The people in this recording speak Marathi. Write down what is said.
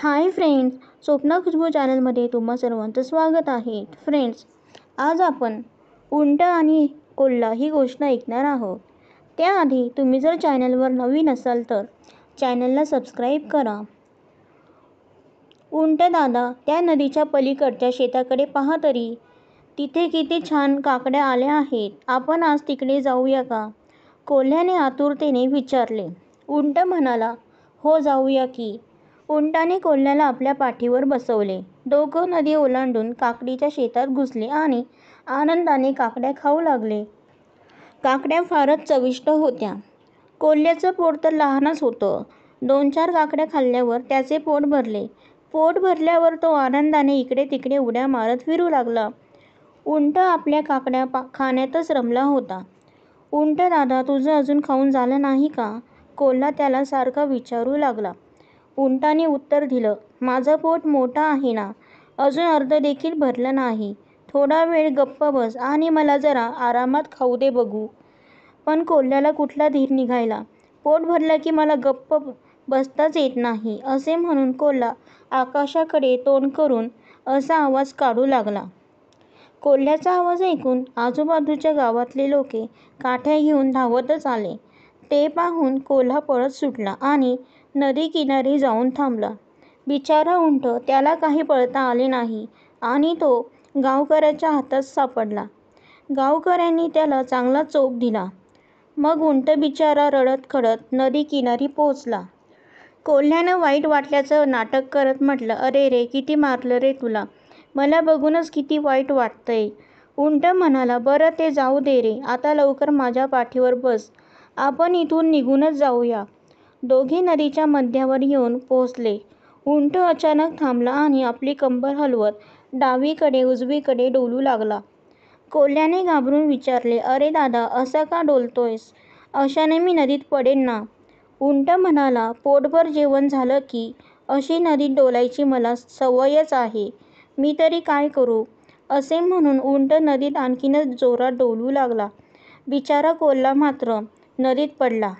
हाय फ्रेंड्स, स्वप्ना खुशबू चॅनलमध्ये तुम्हा सर्वांचं स्वागत आहे. फ्रेंड्स, आज आपण उंट आणि कोल्हा ही गोष्ट ऐकणार आहोत. त्याआधी तुम्ही जर चॅनलवर नवीन असाल तर चॅनलला सबस्क्राईब करा. उंट दादा त्या नदीच्या पलीकडच्या शेताकडे पहा तरी. तिथे किती छान काकड्या आल्या आहेत. आपण आज तिकडे जाऊया का? कोल्ह्याने आतुरतेने विचारले. उंट म्हणाला, हो जाऊया की. उंटाने कोल्ह्याला आपल्या पाठीवर बसवले. दोघं नदी ओलांडून काकडीच्या शेतात घुसले आणि आनंदाने काकड्या खाऊ लागले. काकड्या फारच चविष्ट होत्या. कोल्ह्याचं पोट तर लहानच होतं. 2-4 काकड्या खाल्ल्यावर त्याचे पोट भरले. पोट भरल्यावर तो आनंदाने इकडे तिकडे उड्या मारत फिरू लागला. उंट आपल्या काकड्या खाण्यातच रमला होता. उंट दादा, तुझं अजून खाऊन झालं नाही का? कोल्हा त्याला सारखा विचारू लागला. उंटाने उत्तर दिलं, माझं पोट मोठं आहे ना, अजून अर्ध देखील भरलं नाही. थोडा वेळ गप्प बस आणि मला जरा आरामात खाऊ दे बघू. पण कोल्ह्याला कुठला धीर निघायला. पोट भरलं की मला गप्प बसताच येत नाही, असे म्हणून कोल्हा आकाशाकडे तोंड करून असा आवाज काढू लागला. कोल्ह्याचा आवाज ऐकून आजूबाजूच्या गावातले लोके काठ्या घेऊन धावतच आले. ते पाहून कोल्हा पळत सुटला आणि नदी किनारी जाऊन थांबला. बिचारा उंट, त्याला काही पळता आले नाही आणि तो गावकऱ्याच्या हातात सापडला. गावकऱ्यांनी त्याला चांगला चोप दिला. मग उंट बिचारा रडत खडत नदी किनारी पोहोचला. कोल्ह्यानं वाईट वाटल्याचं नाटक करत म्हटलं, अरे रे, किती मारलं रे तुला. मला बघूनच किती वाईट वाटतंय. उंट म्हणाला, बरं ते जाऊ दे रे, आता लवकर माझ्या पाठीवर बस. आपण इथून निघूनच जाऊया. दोघे नदीच्या मध्यावर येऊन पोहोचले. उंट अचानक थांबला आणि आपली कंबर हलवत डावीकडे उजवीकडे डोलू लागला. कोल्ह्याने घाबरून विचारले, अरे दादा, असा का डोलतोयस? अशाने मी नदीत पडेन ना. उंट म्हणाला, पोटभर जेवण झालं की अशी नदीत डोलायची मला सवयच आहे. मी तरी काय करू? असे म्हणून उंट नदीत आणखीनच जोरात डोलू लागला. बिचारा कोल्हा मात्र नदीत पडला.